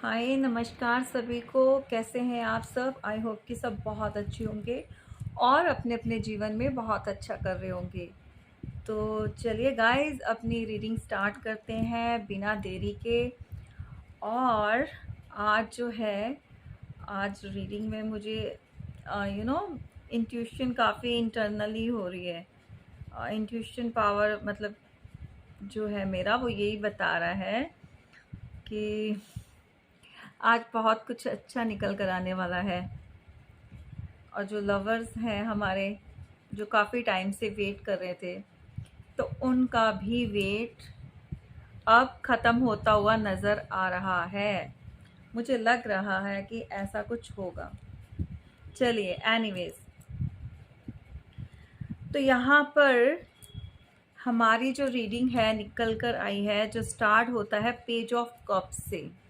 हाय नमस्कार सभी को। कैसे हैं आप सब? आई होप कि सब बहुत अच्छे होंगे और अपने अपने जीवन में बहुत अच्छा कर रहे होंगे। तो चलिए गाइस, अपनी रीडिंग स्टार्ट करते हैं बिना देरी के। और आज जो है, आज रीडिंग में मुझे इंट्यूशन काफ़ी इंटरनली हो रही है। इंट्यूशन पावर मतलब जो है मेरा, वो यही बता रहा है कि आज बहुत कुछ अच्छा निकल कर आने वाला है। और जो लवर्स हैं हमारे, जो काफ़ी टाइम से वेट कर रहे थे, तो उनका भी वेट अब ख़त्म होता हुआ नज़र आ रहा है। मुझे लग रहा है कि ऐसा कुछ होगा। चलिए एनीवेज, तो यहाँ पर हमारी जो रीडिंग है निकल कर आई है, जो स्टार्ट होता है पेज ऑफ कप्स से।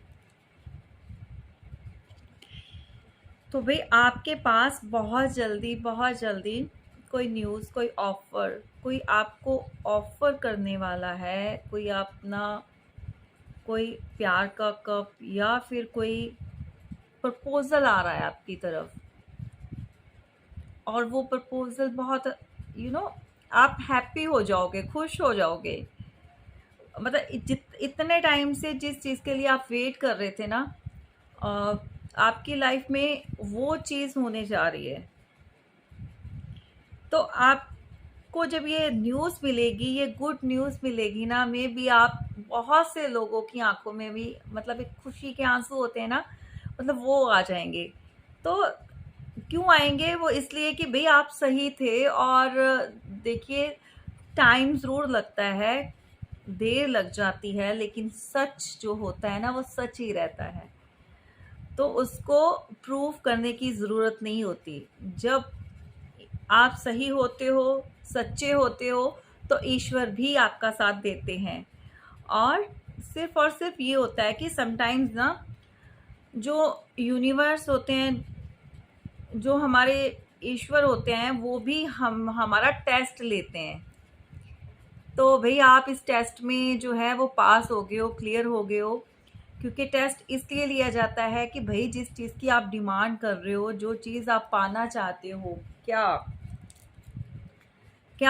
तो भाई आपके पास बहुत जल्दी कोई न्यूज़, कोई ऑफ़र, कोई आपको ऑफ़र करने वाला है। कोई अपना कोई प्यार का कप या फिर कोई प्रपोज़ल आ रहा है आपकी तरफ। और वो प्रपोज़ल बहुत आप हैप्पी हो जाओगे, खुश हो जाओगे। मतलब इतने टाइम से जिस चीज़ के लिए आप वेट कर रहे थे ना, अ, आपकी लाइफ में वो चीज़ होने जा रही है। तो आपको जब ये न्यूज़ मिलेगी, ये गुड न्यूज़ मिलेगी ना, मे बी आप बहुत से लोगों की आंखों में भी मतलब एक खुशी के आंसू होते हैं ना, मतलब वो आ जाएंगे। तो क्यों आएंगे? वो इसलिए कि भाई आप सही थे। और देखिए, टाइम ज़रूर लगता है, देर लग जाती है, लेकिन सच जो होता है ना, वो सच ही रहता है। तो उसको प्रूव करने की ज़रूरत नहीं होती। जब आप सही होते हो, सच्चे होते हो, तो ईश्वर भी आपका साथ देते हैं। और सिर्फ ये होता है कि समटाइम्स ना, जो यूनिवर्स होते हैं, जो हमारे ईश्वर होते हैं, वो भी हमारा टेस्ट लेते हैं। तो भाई आप इस टेस्ट में जो है वो पास हो गए हो, क्लियर हो गए हो। क्योंकि टेस्ट इसलिए लिया जाता है कि भाई जिस चीज़ की आप डिमांड कर रहे हो, जो चीज़ आप पाना चाहते हो, क्या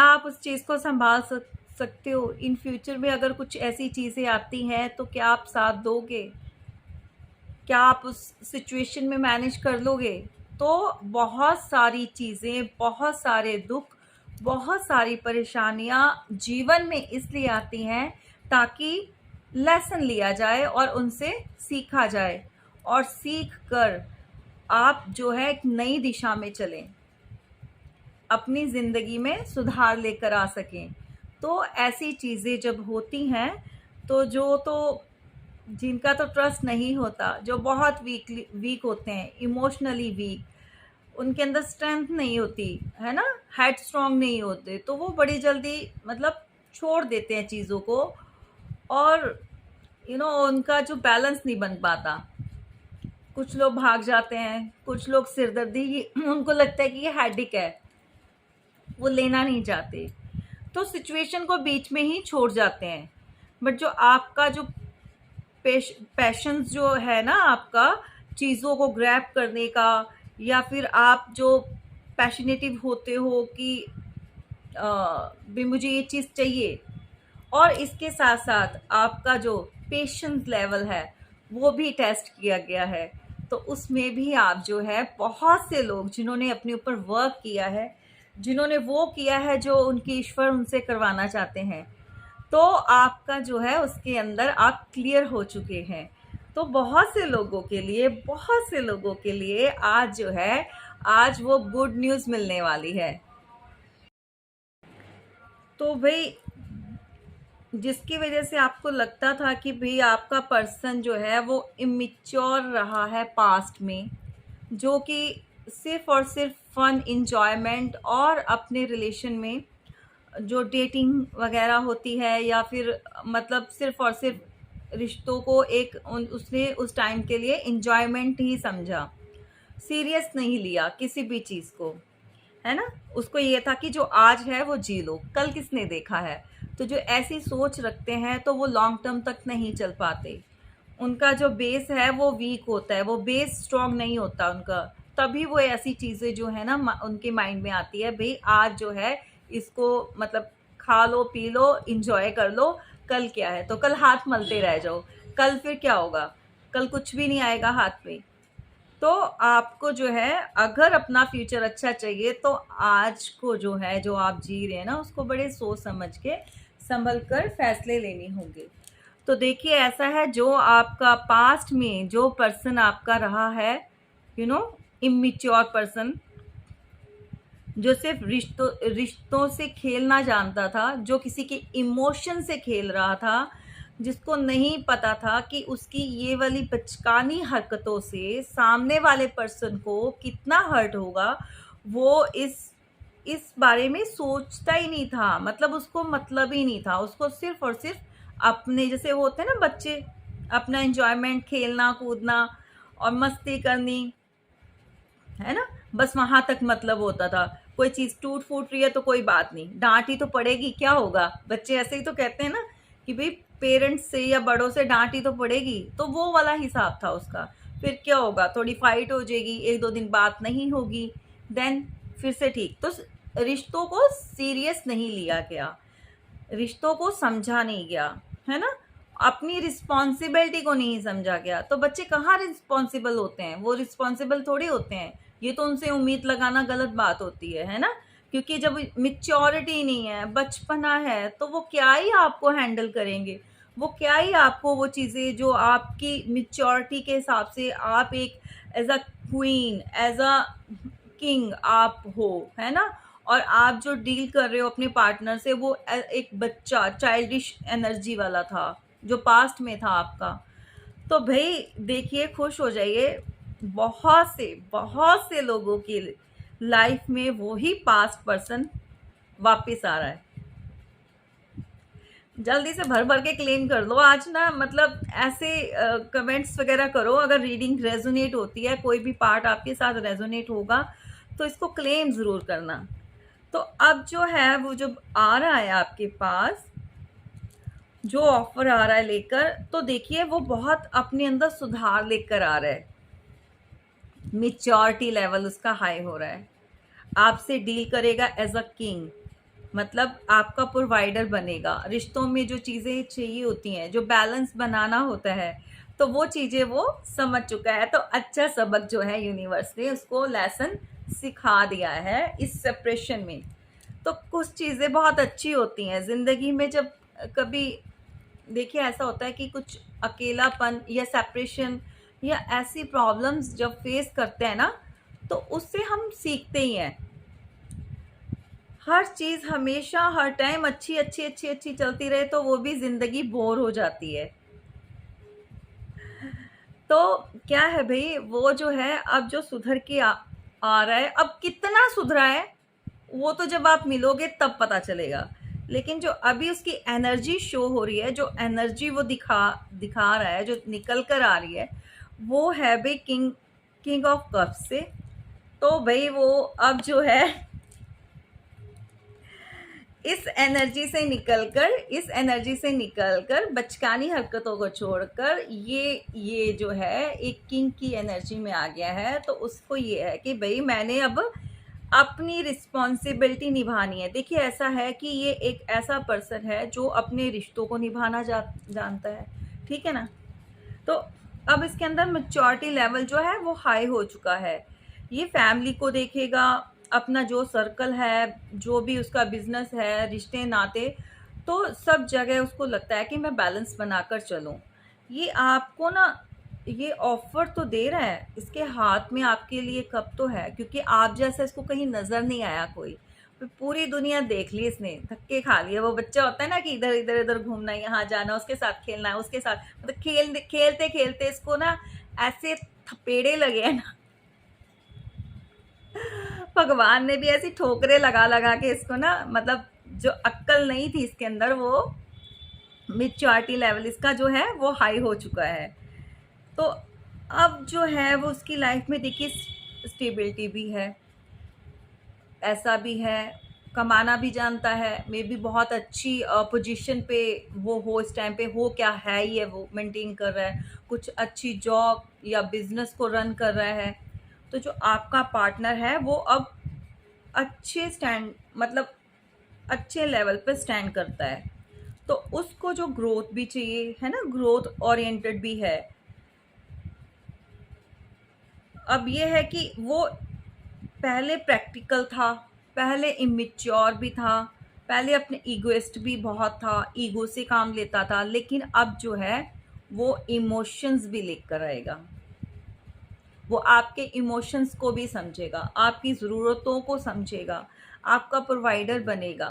आप उस चीज़ को संभाल सकते हो? इन फ्यूचर में अगर कुछ ऐसी चीज़ें आती हैं, तो क्या आप साथ दोगे? क्या आप उस सिचुएशन में मैनेज कर लोगे? तो बहुत सारी चीज़ें, बहुत सारे दुख, बहुत सारी परेशानियां जीवन में इसलिए आती हैं ताकि लेसन लिया जाए और उनसे सीखा जाए। और सीख कर आप जो है एक नई दिशा में चलें, अपनी ज़िंदगी में सुधार लेकर आ सकें। तो ऐसी चीज़ें जब होती हैं, तो जिनका तो ट्रस्ट नहीं होता, जो बहुत वीक होते हैं, इमोशनली वीक, उनके अंदर स्ट्रेंथ नहीं होती है ना, हेड स्ट्रॉन्ग नहीं होते, तो वो बड़ी जल्दी मतलब छोड़ देते हैं चीज़ों को। और उनका जो बैलेंस नहीं बन पाता। कुछ लोग भाग जाते हैं, कुछ लोग सिरदर्दी उनको लगता है कि ये हेडेक है, वो लेना नहीं चाहते, तो सिचुएशन को बीच में ही छोड़ जाते हैं। बट जो आपका जो पैशंस जो है ना आपका, चीज़ों को ग्रैब करने का, या फिर आप जो पैशनेटिव होते हो कि भी मुझे ये चीज़ चाहिए, और इसके साथ साथ आपका जो पेशेंस लेवल है वो भी टेस्ट किया गया है। तो उसमें भी आप जो है, बहुत से लोग जिन्होंने अपने ऊपर वर्क किया है, जिन्होंने वो किया है जो उनके ईश्वर उनसे करवाना चाहते हैं, तो आपका जो है उसके अंदर आप क्लियर हो चुके हैं। तो बहुत से लोगों के लिए आज जो है, आज वो गुड न्यूज़ मिलने वाली है। तो भाई, जिसकी वजह से आपको लगता था कि भाई आपका पर्सन जो है वो इमेच्योर रहा है पास्ट में, जो कि सिर्फ और सिर्फ फन, इंजॉयमेंट और अपने रिलेशन में जो डेटिंग वगैरह होती है, या फिर मतलब सिर्फ और सिर्फ रिश्तों को उसने उस टाइम के लिए इंजॉयमेंट ही समझा, सीरियस नहीं लिया किसी भी चीज़ को, है ना। उसको ये था कि जो आज है वो जी लो, कल किसने देखा है। तो जो ऐसी सोच रखते हैं, तो वो लॉन्ग टर्म तक नहीं चल पाते। उनका जो बेस है वो वीक होता है, वो बेस स्ट्रॉन्ग नहीं होता उनका। तभी वो ऐसी चीज़ें जो है ना उनके माइंड में आती है, भाई आज जो है इसको मतलब खा लो पी लो इंजॉय कर लो, कल क्या है, तो कल हाथ मलते रह जाओ, कल फिर क्या होगा, कल कुछ भी नहीं आएगा हाथ में। तो आपको जो है अगर अपना फ्यूचर अच्छा चाहिए तो आज को जो है जो आप जी रहे हैं ना उसको बड़े सोच समझ के संभल कर फैसले लेने होंगे। तो देखिए ऐसा है, जो आपका पास्ट में जो पर्सन आपका रहा है, इमेच्योर पर्सन, जो सिर्फ रिश्तों रिश्तों से खेलना जानता था, जो किसी के इमोशन से खेल रहा था, जिसको नहीं पता था कि उसकी ये वाली बचकानी हरकतों से सामने वाले पर्सन को कितना हर्ट होगा, वो इस बारे में सोचता ही नहीं था। मतलब उसको मतलब ही नहीं था, उसको सिर्फ और सिर्फ अपने, जैसे वो होते हैं ना बच्चे, अपना एंजॉयमेंट, खेलना कूदना और मस्ती करनी, है ना, बस वहां तक मतलब होता था। कोई चीज टूट फूट रही है तो कोई बात नहीं, डांट ही तो पड़ेगी, क्या होगा, बच्चे ऐसे ही तो कहते हैं ना कि भाई पेरेंट्स से या बड़ों से डांट ही तो पड़ेगी, तो वो वाला हिसाब था उसका। फिर क्या होगा, थोड़ी फाइट हो जाएगी, एक दो दिन बात नहीं होगी, देन फिर से ठीक। तो रिश्तों को सीरियस नहीं लिया गया, रिश्तों को समझा नहीं गया, है ना, अपनी रिस्पॉन्सिबिलिटी को नहीं समझा गया। तो बच्चे कहाँ रिस्पॉन्सिबल होते हैं, वो रिस्पॉन्सिबल थोड़ी होते हैं। ये तो उनसे उम्मीद लगाना गलत बात होती है ना, क्योंकि जब मिच्योरिटी नहीं है, बचपना है, तो वो क्या ही आपको हैंडल करेंगे, वो क्या ही आपको वो चीज़ें जो आपकी मिच्योरिटी के हिसाब से आप एक as a queen, as a king आप हो, है ना, और आप जो डील कर रहे हो अपने पार्टनर से वो एक बच्चा चाइल्डिश एनर्जी वाला था जो पास्ट में था आपका। तो भाई देखिए, खुश हो जाइए, बहुत से लोगों की लाइफ में वो ही पास्ट पर्सन वापस आ रहा है। जल्दी से भर भर के क्लेम कर लो आज ना, मतलब ऐसे कमेंट्स वगैरह करो अगर रीडिंग रेजोनेट होती है, कोई भी पार्ट आपके साथ रेजोनेट होगा तो इसको क्लेम ज़रूर करना। तो अब जो है वो जो आ रहा है आपके पास, जो ऑफर आ रहा है लेकर, तो देखिए वो बहुत अपने अंदर सुधार लेकर आ रहा है, मिच्योरिटी लेवल उसका हाई हो रहा है, आपसे डील करेगा एज अ किंग, मतलब आपका प्रोवाइडर बनेगा। रिश्तों में जो चीज़ें चाहिए होती हैं, जो बैलेंस बनाना होता है, तो वो चीज़ें वो समझ चुका है। तो अच्छा सबक जो है यूनिवर्स ने उसको लेसन सिखा दिया है इस सेपरेशन में। तो कुछ चीज़ें बहुत अच्छी होती हैं ज़िंदगी में, जब कभी देखिए ऐसा होता है कि कुछ अकेलापन या सेपरेशन या ऐसी प्रॉब्लम्स जब फेस करते हैं ना, तो उससे हम सीखते ही हैं। हर चीज़ हमेशा हर टाइम अच्छी अच्छी अच्छी अच्छी चलती रहे तो वो भी ज़िंदगी बोर हो जाती है। तो क्या है भाई, वो जो है अब जो सुधर के आ रहा है, अब कितना सुधरा है वो तो जब आप मिलोगे तब पता चलेगा। लेकिन जो अभी उसकी एनर्जी शो हो रही है, जो एनर्जी वो दिखा रहा है, जो निकल कर आ रही है, वो है भाई किंग ऑफ कप्स से। तो भाई वो अब जो है इस एनर्जी से निकलकर बचकानी हरकतों को छोड़कर ये जो है एक किंग की एनर्जी में आ गया है। तो उसको ये है कि भाई मैंने अब अपनी रिस्पॉन्सिबिलिटी निभानी है। देखिए ऐसा है कि ये एक ऐसा पर्सन है जो अपने रिश्तों को निभाना जानता है, ठीक है ना। तो अब इसके अंदर मैच्योरिटी लेवल जो है वो हाई हो चुका है। ये फैमिली को देखेगा, अपना जो सर्कल है, जो भी उसका बिजनेस है, रिश्ते नाते, तो सब जगह उसको लगता है कि मैं बैलेंस बनाकर चलूं। ये आपको ना ये ऑफर तो दे रहा है, इसके हाथ में आपके लिए कप तो है, क्योंकि आप जैसा इसको कहीं नजर नहीं आया कोई। फिर पूरी दुनिया देख ली इसने, धक्के खा लिए। वो बच्चा होता है ना कि इधर इधर इधर घूमना, यहाँ जाना, उसके साथ खेलना है, उसके साथ मतलब खेलते खेलते इसको ना ऐसे थपेड़े लगे हैं ना, भगवान ने भी ऐसी ठोकरे लगा लगा के इसको ना, मतलब जो अक्ल नहीं थी इसके अंदर, वो मेच्योरिटी लेवल इसका जो है वो हाई हो चुका है। तो अब जो है वो उसकी लाइफ में देखिए स्टेबिलिटी भी है, ऐसा भी है, कमाना भी जानता है, मे बी बहुत अच्छी पोजीशन पे वो हो, इस टाइम पे हो, क्या है ही है, वो मेंटेन कर रहा है, कुछ अच्छी जॉब या बिजनेस को रन कर रहा है। तो जो आपका पार्टनर है वो अब अच्छे स्टैंड मतलब अच्छे लेवल पे स्टैंड करता है, तो उसको जो ग्रोथ भी चाहिए है ना, ग्रोथ ओरिएंटेड भी है। अब ये है कि वो पहले प्रैक्टिकल था, पहले इमेच्योर भी था, पहले अपने ईगोइस्ट भी बहुत था, ईगो से काम लेता था, लेकिन अब जो है वो इमोशंस भी लेकर आएगा। वो आपके इमोशंस को भी समझेगा, आपकी ज़रूरतों को समझेगा, आपका प्रोवाइडर बनेगा।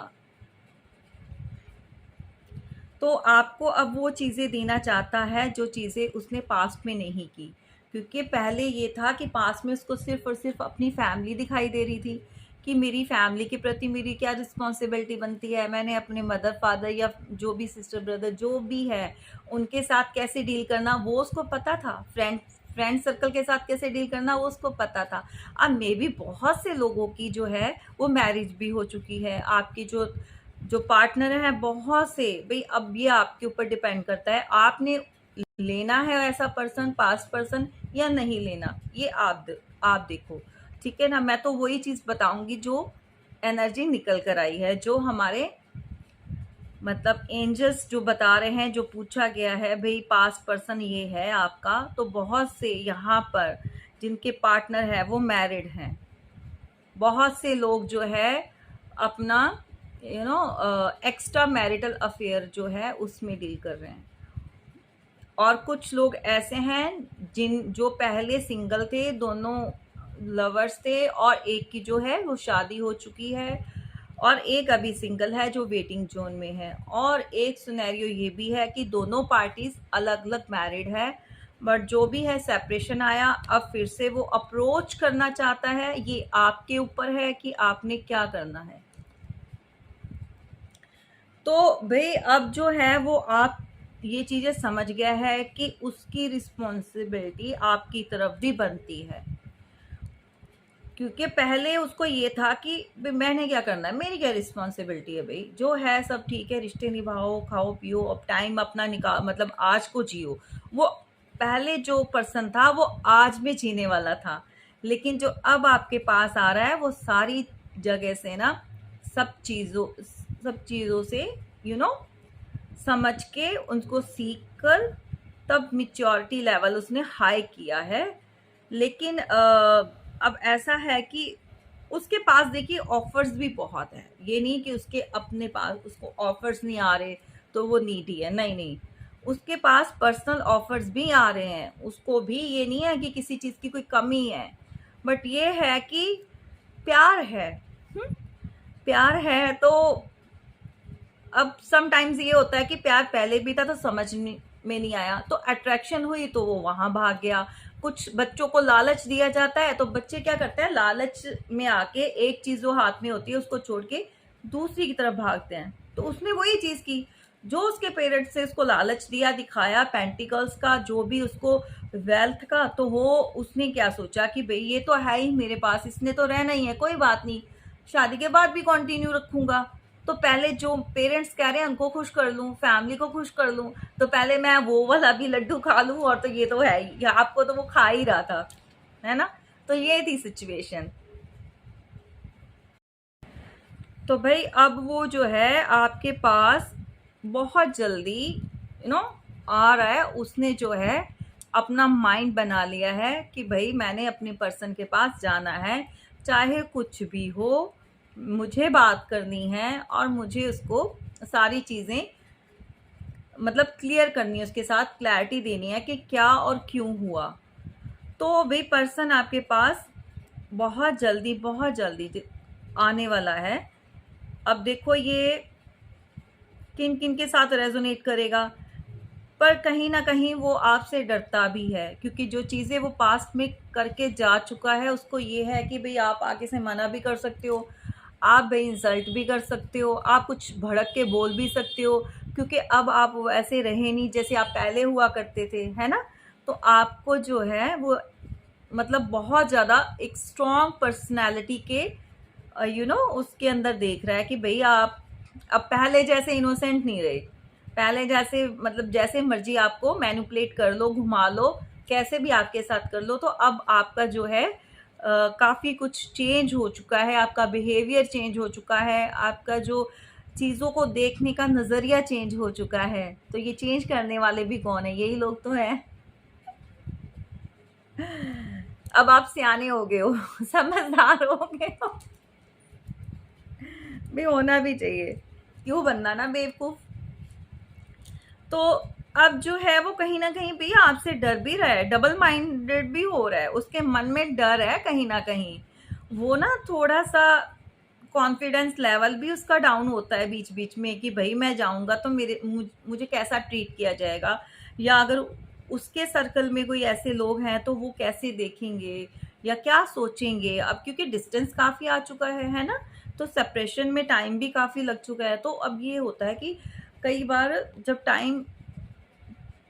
तो आपको अब वो चीज़ें देना चाहता है जो चीज़ें उसने पास्ट में नहीं की, क्योंकि पहले ये था कि पास्ट में उसको सिर्फ और सिर्फ अपनी फैमिली दिखाई दे रही थी कि मेरी फैमिली के प्रति मेरी क्या रिस्पॉन्सिबिलिटी बनती है, मैंने अपने मदर फादर या जो भी सिस्टर ब्रदर जो भी है उनके साथ कैसे डील करना वो उसको पता था, फ्रेंड सर्कल के साथ कैसे डील करना वो उसको पता था। अब मे बी बहुत से लोगों की जो है वो मैरिज भी हो चुकी है, आपकी जो जो पार्टनर है बहुत से, भाई अब ये आपके ऊपर डिपेंड करता है आपने लेना है ऐसा पर्सन, पास्ट पर्सन, या नहीं लेना, ये आप देखो, ठीक है ना। मैं तो वही चीज बताऊंगी जो एनर्जी निकल कर आई है, जो हमारे मतलब एंजल्स जो बता रहे हैं, जो पूछा गया है भाई पास्ट पर्सन ये है आपका। तो बहुत से यहाँ पर जिनके पार्टनर है वो मैरिड हैं, बहुत से लोग जो है अपना एक्स्ट्रा मैरिटल अफेयर जो है उसमें डील कर रहे हैं, और कुछ लोग ऐसे हैं जो पहले सिंगल थे, दोनों लवर्स थे, और एक की जो है वो शादी हो चुकी है, और एक अभी सिंगल है जो वेटिंग जोन में है, और एक सिनेरियो ये भी है कि दोनों पार्टीज अलग अलग मैरिड है, बट जो भी है सेपरेशन आया, अब फिर से वो अप्रोच करना चाहता है। ये आपके ऊपर है कि आपने क्या करना है। तो भाई अब जो है वो आप ये चीजें समझ गया है कि उसकी रिस्पॉन्सिबिलिटी आपकी तरफ भी बनती है, क्योंकि पहले उसको ये था कि भाई मैंने क्या करना है, मेरी क्या रिस्पॉन्सिबिलिटी है, भाई जो है सब ठीक है, रिश्ते निभाओ, खाओ पियो, अब टाइम अपना निकाल, मतलब आज को जियो। वो पहले जो पर्सन था वो आज में जीने वाला था, लेकिन जो अब आपके पास आ रहा है वो सारी जगह से ना सब चीज़ों से यू नो समझ के उनको सीख कर तब मिच्योरिटी लेवल उसने हाई किया है। लेकिन अब ऐसा है कि उसके पास देखिए ऑफर्स भी बहुत है, ये नहीं कि उसके अपने पास उसको ऑफर्स नहीं आ रहे तो वो नीडी है, नहीं नहीं, उसके पास पर्सनल ऑफर्स भी आ रहे हैं, उसको भी ये नहीं है कि किसी चीज़ की कोई कमी है, बट ये है कि प्यार है। प्यार है तो अब समटाइम्स ये होता है कि प्यार पहले भी था तो समझ में नहीं आया, तो अट्रैक्शन हुई तो वो वहां भाग गया। कुछ बच्चों को लालच दिया जाता है तो बच्चे क्या करते हैं, लालच में आके एक चीज जो हाथ में होती है उसको छोड़ के दूसरी की तरफ भागते हैं। तो उसने वही चीज की जो उसके पेरेंट्स से उसको लालच दिया दिखाया, पेंटिकल्स का जो भी उसको वेल्थ का, तो वो उसने क्या सोचा कि भाई ये तो है ही मेरे पास, इसने तो रहना ही है, कोई बात नहीं, शादी के बाद भी कंटिन्यू रखूंगा। तो पहले जो पेरेंट्स कह रहे हैं उनको खुश कर लूं, फैमिली को खुश कर लूं, तो पहले मैं वो वाला भी लड्डू खा लूं, और तो ये तो है ही, आपको तो वो खा ही रहा था, है ना। तो ये थी सिचुएशन। तो भाई अब वो जो है आपके पास बहुत जल्दी आ रहा है, उसने जो है अपना माइंड बना लिया है कि भाई मैंने अपने पर्सन के पास जाना है, चाहे कुछ भी हो, मुझे बात करनी है और मुझे उसको सारी चीज़ें मतलब क्लियर करनी है, उसके साथ क्लैरिटी देनी है कि क्या और क्यों हुआ। तो भाई पर्सन आपके पास बहुत जल्दी आने वाला है। अब देखो ये किन किन के साथ रेजोनेट करेगा, पर कहीं ना कहीं वो आपसे डरता भी है, क्योंकि जो चीज़ें वो पास्ट में करके जा चुका है उसको ये है कि भाई आप आगे से मना भी कर सकते हो, आप भाई इंसल्ट भी कर सकते हो, आप कुछ भड़क के बोल भी सकते हो, क्योंकि अब आप ऐसे रहे नहीं जैसे आप पहले हुआ करते थे, है ना। तो आपको जो है वो मतलब बहुत ज़्यादा एक स्ट्रॉन्ग पर्सनैलिटी के उसके अंदर देख रहा है कि भाई आप अब पहले जैसे इनोसेंट नहीं रहे। पहले जैसे मतलब जैसे मर्जी आपको मैनिपुलेट कर लो, घुमा लो, कैसे भी आपके साथ कर लो, तो अब आपका जो है काफ़ी कुछ चेंज हो चुका है, आपका बिहेवियर चेंज हो चुका है, आपका जो चीज़ों को देखने का नज़रिया चेंज हो चुका है। तो ये चेंज करने वाले भी कौन है? यही लोग तो हैं। अब आप सियाने हो गए हो, समझदार हो गए हो, भी होना भी चाहिए, क्यों बनना ना बेवकूफ। तो अब जो है वो कहीं ना कहीं भी आपसे डर भी रहा है, डबल माइंडेड भी हो रहा है, उसके मन में डर है कहीं ना कहीं। वो ना थोड़ा सा कॉन्फिडेंस लेवल भी उसका डाउन होता है बीच बीच में कि भाई मैं जाऊंगा तो मुझे कैसा ट्रीट किया जाएगा, या अगर उसके सर्कल में कोई ऐसे लोग हैं तो वो कैसे देखेंगे या क्या सोचेंगे। अब क्योंकि डिस्टेंस काफ़ी आ चुका है ना, तो सेपरेशन में टाइम भी काफ़ी लग चुका है। तो अब ये होता है कि कई बार जब टाइम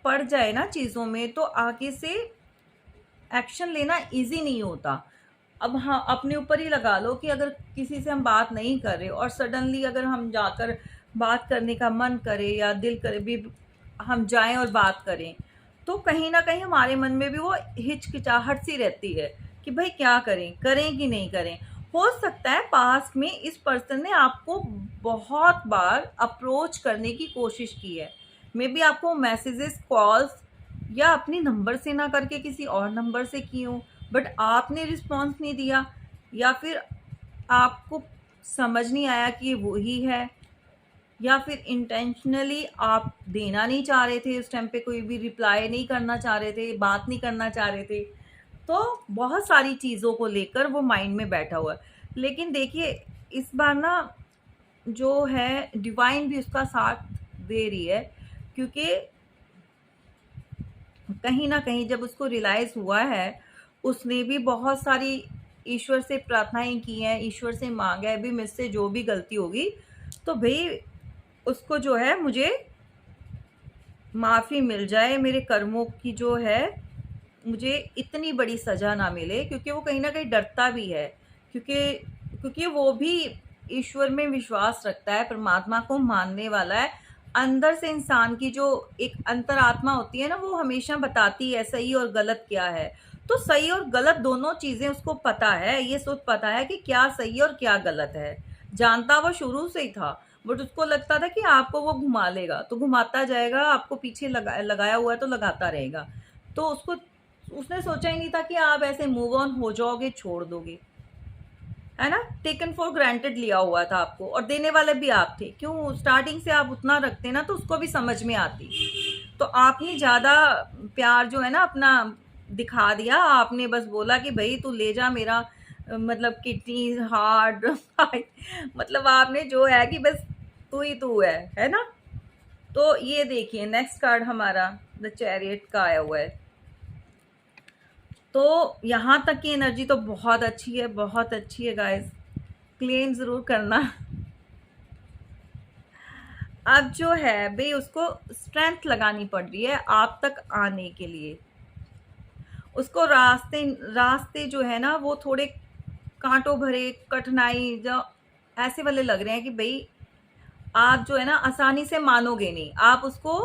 पड़ जाए ना चीज़ों में, तो आगे से एक्शन लेना इजी नहीं होता। अब हाँ, अपने ऊपर ही लगा लो कि अगर किसी से हम बात नहीं कर रहे और सडनली अगर हम जाकर बात करने का मन करे या दिल करे भी हम जाएं और बात करें, तो कहीं ना कहीं हमारे मन में भी वो हिचकिचाहट सी रहती है कि भाई क्या करें, करें कि नहीं करें। हो सकता है पास्ट में इस पर्सन ने आपको बहुत बार अप्रोच करने की कोशिश की है, मे बी आपको मैसेजेस, कॉल्स या अपनी नंबर से ना करके किसी और नंबर से की हो, बट आपने रिस्पॉन्स नहीं दिया, या फिर आपको समझ नहीं आया कि ये वही है, या फिर इंटेंशनली आप देना नहीं चाह रहे थे, उस टाइम पे कोई भी रिप्लाई नहीं करना चाह रहे थे, बात नहीं करना चाह रहे थे। तो बहुत सारी चीज़ों को लेकर वो माइंड में बैठा हुआ है। लेकिन देखिए इस बार ना जो है डिवाइन भी उसका साथ दे रही है, क्योंकि कहीं ना कहीं जब उसको रियलाइज हुआ है, उसने भी बहुत सारी ईश्वर से प्रार्थनाएं की हैं, ईश्वर से मांगा है भी मुझसे जो भी गलती होगी तो भाई उसको जो है मुझे माफ़ी मिल जाए, मेरे कर्मों की जो है मुझे इतनी बड़ी सज़ा ना मिले, क्योंकि वो कहीं ना कहीं डरता भी है, क्योंकि क्योंकि वो भी ईश्वर में विश्वास रखता है, परमात्मा को मानने वाला है। अंदर से इंसान की जो एक अंतरात्मा होती है ना, वो हमेशा बताती है सही और गलत क्या है। तो सही और गलत दोनों चीज़ें उसको पता है, ये सोच पता है कि क्या सही और क्या गलत है। जानता वो शुरू से ही था, बट उसको लगता था कि आपको वो घुमा लेगा तो घुमाता जाएगा, आपको पीछे लगाया हुआ है तो लगाता रहेगा। तो उसने सोचा ही नहीं था कि आप ऐसे मूव ऑन हो जाओगे, छोड़ दोगे, है ना। टेकन फॉर ग्रांटेड लिया हुआ था आपको, और देने वाले भी आप थे। क्यों स्टार्टिंग से आप उतना रखते ना तो उसको भी समझ में आती। तो आपने ज़्यादा प्यार जो है ना अपना दिखा दिया, आपने बस बोला कि भाई तू ले जा मेरा मतलब किडनी, हार्ट मतलब आपने जो है कि बस तू ही तू है ना। तो ये देखिए नेक्स्ट कार्ड हमारा द चैरियट का आया हुआ है। तो यहाँ तक की एनर्जी तो बहुत अच्छी है, बहुत अच्छी है गाइस, क्लेम ज़रूर करना। अब जो है भाई उसको स्ट्रेंथ लगानी पड़ रही है आप तक आने के लिए। उसको रास्ते रास्ते जो है ना वो थोड़े कांटों भरे, कठिनाई जो ऐसे वाले लग रहे हैं कि भाई आप जो है ना आसानी से मानोगे नहीं, आप उसको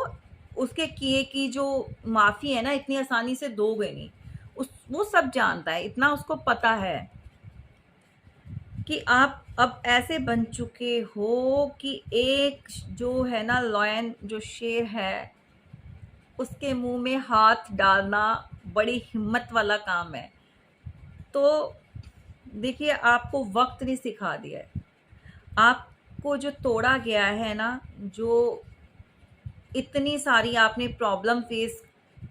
उसके किए की जो माफ़ी है ना इतनी आसानी से दोगे नहीं। वो सब जानता है, इतना उसको पता है कि आप अब ऐसे बन चुके हो कि एक जो है ना लॉयन, जो शेर है, उसके मुंह में हाथ डालना बड़ी हिम्मत वाला काम है। तो देखिए आपको वक्त ने सिखा दिया है, आपको जो तोड़ा गया है ना, जो इतनी सारी आपने प्रॉब्लम फेस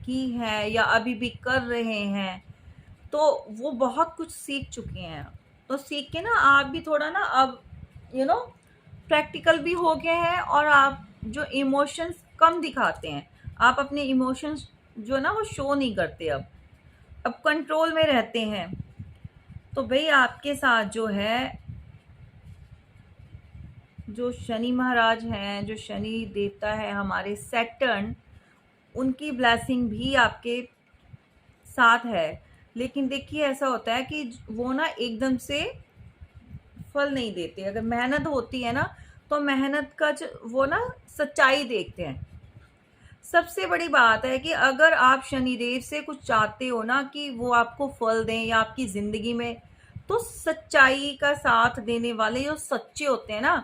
की है या अभी भी कर रहे हैं, तो वो बहुत कुछ सीख चुके हैं। तो सीख के ना आप भी थोड़ा ना अब प्रैक्टिकल भी हो गए हैं, और आप जो इमोशंस कम दिखाते हैं, आप अपने इमोशंस जो ना वो शो नहीं करते, अब कंट्रोल में रहते हैं। तो भाई आपके साथ जो है जो शनि महाराज हैं, जो शनि देवता है हमारे सैटर्न, उनकी ब्लेसिंग भी आपके साथ है। लेकिन देखिए ऐसा होता है कि वो ना एकदम से फल नहीं देते। अगर मेहनत होती है ना, तो मेहनत का वो ना सच्चाई देखते हैं। सबसे बड़ी बात है कि अगर आप शनिदेव से कुछ चाहते हो ना कि वो आपको फल दें या आपकी ज़िंदगी में, तो सच्चाई का साथ देने वाले जो सच्चे होते हैं ना,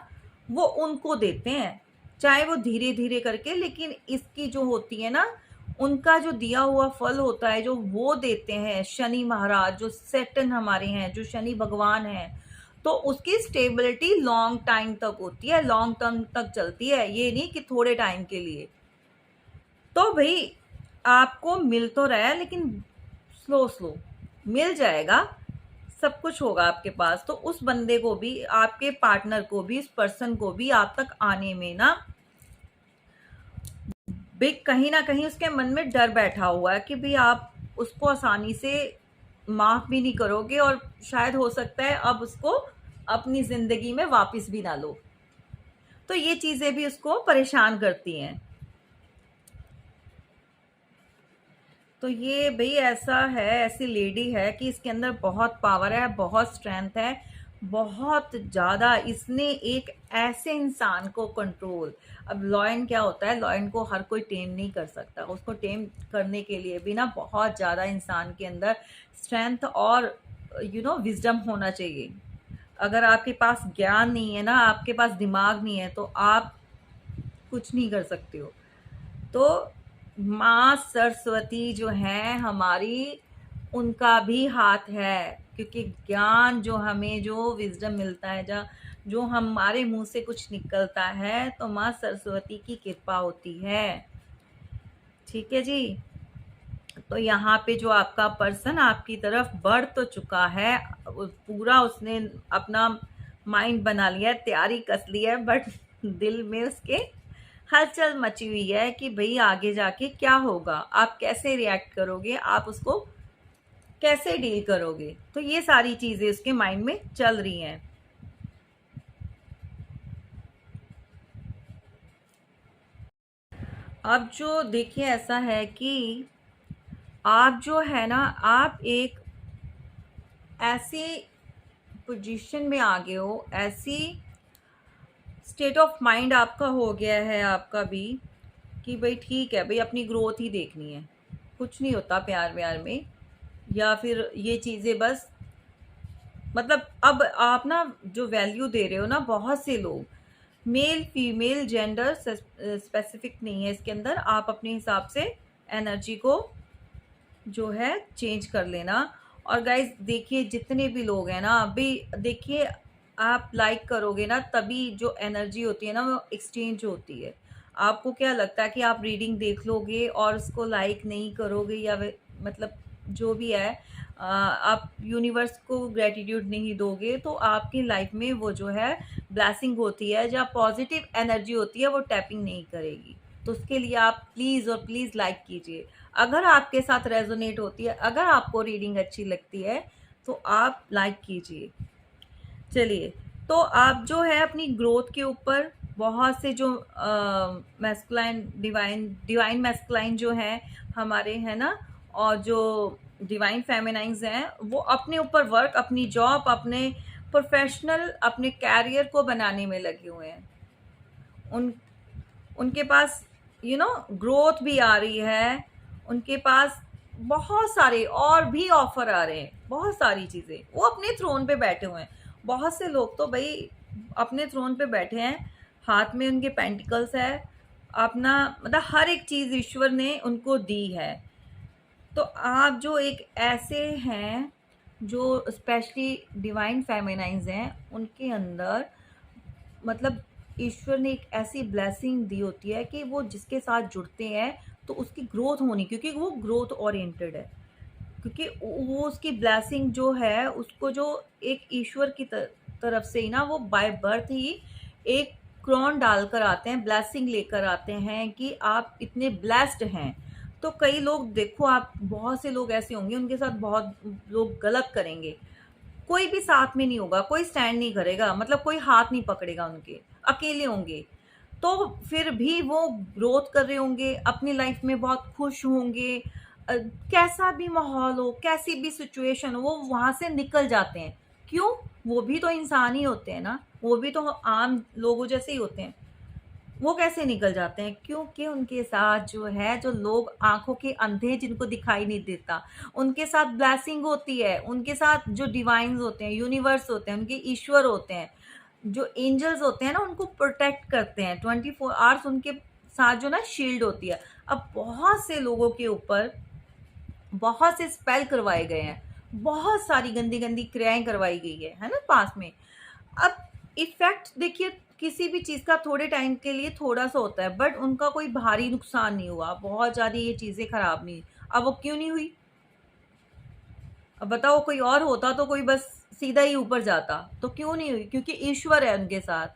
वो उनको देते हैं। चाहे वो धीरे-धीरे करके, लेकिन इसकी जो होती है ना, उनका जो दिया हुआ फल होता है, जो वो देते हैं शनि महाराज, जो सैटर्न हमारे हैं, जो शनि भगवान हैं, तो उसकी स्टेबिलिटी लॉन्ग टाइम तक होती है, लॉन्ग टर्म तक चलती है, ये नहीं कि थोड़े टाइम के लिए। तो भई आपको मिल तो रहा है, लेकिन स्लो स्लो मिल जाएगा, सब कुछ होगा आपके पास। तो उस बंदे को भी, आपके पार्टनर को भी, इस पर्सन को भी आप तक आने में ना भी कहीं ना कहीं उसके मन में डर बैठा हुआ है कि भी आप उसको आसानी से माफ भी नहीं करोगे, और शायद हो सकता है अब उसको अपनी जिंदगी में वापस भी ना लो। तो ये चीजें भी उसको परेशान करती हैं। तो ये भई ऐसा है, ऐसी लेडी है कि इसके अंदर बहुत पावर है, बहुत स्ट्रेंथ है, बहुत ज़्यादा। इसने एक ऐसे इंसान को कंट्रोल, अब लॉयन क्या होता है, लॉयन को हर कोई टेम नहीं कर सकता। उसको टेम करने के लिए भी ना बहुत ज़्यादा इंसान के अंदर स्ट्रेंथ और विजडम होना चाहिए। अगर आपके पास ज्ञान नहीं है ना, आपके पास दिमाग नहीं है, तो आप कुछ नहीं कर सकते हो। तो माँ सरस्वती जो है हमारी, उनका भी हाथ है, क्योंकि ज्ञान जो हमें, जो विजडम मिलता है, जो हमारे मुंह से कुछ निकलता है, तो माँ सरस्वती की कृपा होती है। ठीक है जी। तो यहाँ पे जो आपका पर्सन आपकी तरफ बढ़ तो चुका है, पूरा उसने अपना माइंड बना लिया है, तैयारी कस ली है, बट दिल में उसके हलचल मची हुई है कि भाई आगे जाके क्या होगा, आप कैसे रिएक्ट करोगे, आप उसको कैसे डील करोगे। तो ये सारी चीजें उसके माइंड में चल रही हैं। अब जो देखिए, ऐसा है कि आप जो है ना, आप एक ऐसी पोजीशन में आ गए हो, ऐसी स्टेट ऑफ माइंड आपका हो गया है आपका भी, कि भाई ठीक है भाई, अपनी ग्रोथ ही देखनी है, कुछ नहीं होता प्यार व्यार में, या फिर ये चीज़ें बस, मतलब अब आप ना जो वैल्यू दे रहे हो ना, बहुत से लोग, मेल फीमेल जेंडर स्पेसिफिक नहीं है इसके अंदर, आप अपने हिसाब से एनर्जी को जो है चेंज कर लेना। और गाइज देखिए, जितने भी लोग हैं ना, अभी देखिए, आप लाइक करोगे ना, तभी जो एनर्जी होती है ना, वो एक्सचेंज होती है। आपको क्या लगता है कि आप रीडिंग देख लोगे और उसको लाइक नहीं करोगे, या मतलब जो भी है, आप यूनिवर्स को ग्रेटिट्यूड नहीं दोगे, तो आपकी लाइफ में वो जो है ब्लेसिंग होती है, जहाँ पॉजिटिव एनर्जी होती है, वो टैपिंग नहीं करेगी। तो उसके लिए आप प्लीज़ और प्लीज़ लाइक कीजिए। अगर आपके साथ रेजोनेट होती है, अगर आपको रीडिंग अच्छी लगती है, तो आप लाइक कीजिए। चलिए, तो आप जो है अपनी ग्रोथ के ऊपर बहुत से जो मैस्कुलाइन डिवाइन मैस्कुलाइन जो हैं हमारे, है ना, और जो डिवाइन फेमिनाइंस हैं, वो अपने ऊपर वर्क, अपनी जॉब, अपने प्रोफेशनल, अपने कैरियर को बनाने में लगे हुए हैं। उनके पास ग्रोथ भी आ रही है, उनके पास बहुत सारे और भी ऑफर आ रहे हैं, बहुत सारी चीज़ें, वो अपने थ्रोन पे बैठे हुए हैं। बहुत से लोग तो भाई अपने थ्रोन पे बैठे हैं, हाथ में उनके पेंटिकल्स है, अपना मतलब हर एक चीज़ ईश्वर ने उनको दी है। तो आप जो एक ऐसे हैं जो स्पेशली डिवाइन फेमिनाइंस हैं, उनके अंदर मतलब ईश्वर ने एक ऐसी ब्लेसिंग दी होती है कि वो जिसके साथ जुड़ते हैं तो उसकी ग्रोथ होनी, क्योंकि वो ग्रोथ ओरिएंटेड है, क्योंकि वो उसकी ब्लेसिंग जो है, उसको जो एक ईश्वर की तरफ से ही ना, वो बाय बर्थ ही एक क्रोन डालकर आते हैं, ब्लेसिंग लेकर आते हैं कि आप इतने ब्लेस्ड हैं। तो कई लोग देखो, आप बहुत से लोग ऐसे होंगे, उनके साथ बहुत लोग गलत करेंगे, कोई भी साथ में नहीं होगा, कोई स्टैंड नहीं करेगा, मतलब कोई हाथ नहीं पकड़ेगा उनके, अकेले होंगे। तो फिर भी वो ग्रोथ कर रहे होंगे, अपनी लाइफ में बहुत खुश होंगे, कैसा भी माहौल हो, कैसी भी सिचुएशन हो, वो वहाँ से निकल जाते हैं। क्यों? वो भी तो इंसान ही होते हैं ना, वो भी तो आम लोगों जैसे ही होते हैं। वो कैसे निकल जाते हैं? क्योंकि उनके साथ जो है, जो लोग आँखों के अंधे हैं, जिनको दिखाई नहीं देता, उनके साथ ब्लेसिंग होती है, उनके साथ जो डिवाइन्स होते हैं, यूनिवर्स होते हैं, उनके ईश्वर होते हैं, जो एंजल्स होते हैं ना, उनको प्रोटेक्ट करते हैं 24 आवर्स, उनके साथ जो ना शील्ड होती है। अब बहुत से लोगों के ऊपर बहुत से स्पेल करवाए गए हैं, बहुत सारी गंदी-गंदी क्रियाएँ करवाई गई है ना पास में। अब इफ़ेक्ट देखिए, किसी भी चीज़ का थोड़े टाइम के लिए थोड़ा-सा होता है, बट उनका कोई भारी नुकसान नहीं हुआ, बहुत ज़्यादा ये चीज़ें खराब नहीं हुई। अब वो क्यों नहीं हुई? अब बताओ, कोई और होता तो कोई बस सीधा ही ऊपर जाता, तो क्यों नहीं हुई? क्योंकि ईश्वर है उनके साथ,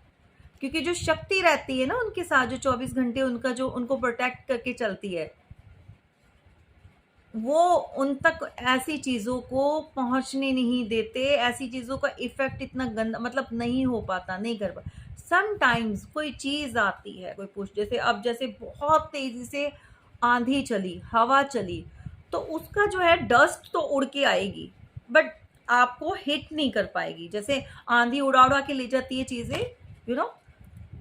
क्योंकि जो शक्ति रहती है ना उनके साथ, जो 24 घंटे उनका जो उनको प्रोटेक्ट करके चलती है, वो उन तक ऐसी चीज़ों को पहुँचने नहीं देते, ऐसी चीज़ों का इफ़ेक्ट इतना गंदा मतलब नहीं हो पाता, नहीं कर पा समटाइम्स कोई चीज़ आती है, कोई पुश जैसे अब जैसे बहुत तेज़ी से आँधी चली, हवा चली, तो उसका जो है डस्ट तो उड़ के आएगी, बट आपको हिट नहीं कर पाएगी। जैसे आँधी उड़ा-उड़ा के ले जाती है चीज़ें, यू नो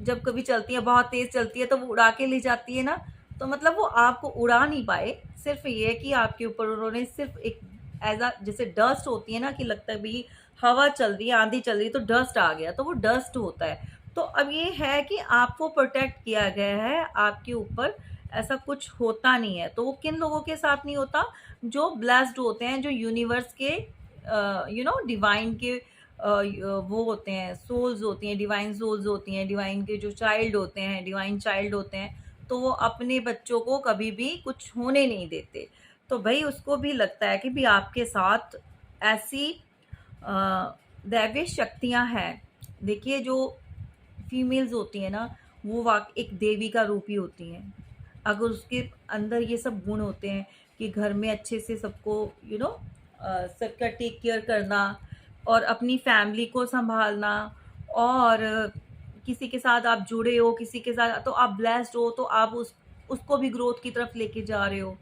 जब कभी चलती है, बहुत तेज़ चलती है तो वो उड़ा के ले जाती है ना, तो मतलब वो आपको उड़ा नहीं पाए, सिर्फ़ ये है कि आपके ऊपर उन्होंने सिर्फ़ एक ऐज़ अ जैसे डस्ट होती है ना, कि लगता है भई हवा चल रही है, आँधी चल रही है तो डस्ट आ गया, तो वो डस्ट होता है। तो अब ये है कि आपको प्रोटेक्ट किया गया है, आपके ऊपर ऐसा कुछ होता नहीं है। तो वो किन लोगों के साथ नहीं होता? जो ब्लेस्ड होते हैं, जो यूनिवर्स के डिवाइन के वो होते हैं, सोल्स होती हैं, डिवाइन सोल्स होती हैं, डिवाइन के जो चाइल्ड होते हैं, डिवाइन चाइल्ड होते हैं, तो वो अपने बच्चों को कभी भी कुछ होने नहीं देते। तो भई उसको भी लगता है कि भई आपके साथ ऐसी दैवीय शक्तियाँ हैं। देखिए, जो फीमेल्स होती हैं ना, वो एक देवी का रूप ही होती हैं। अगर उसके अंदर ये सब गुण होते हैं कि घर में अच्छे से सबको सबका टेक केयर करना, और अपनी फैमिली को सँभालना, और किसी के साथ आप जुड़े हो, किसी के साथ तो आप ब्लेस्ड हो, तो आप उसको भी ग्रोथ की तरफ लेके जा रहे हो।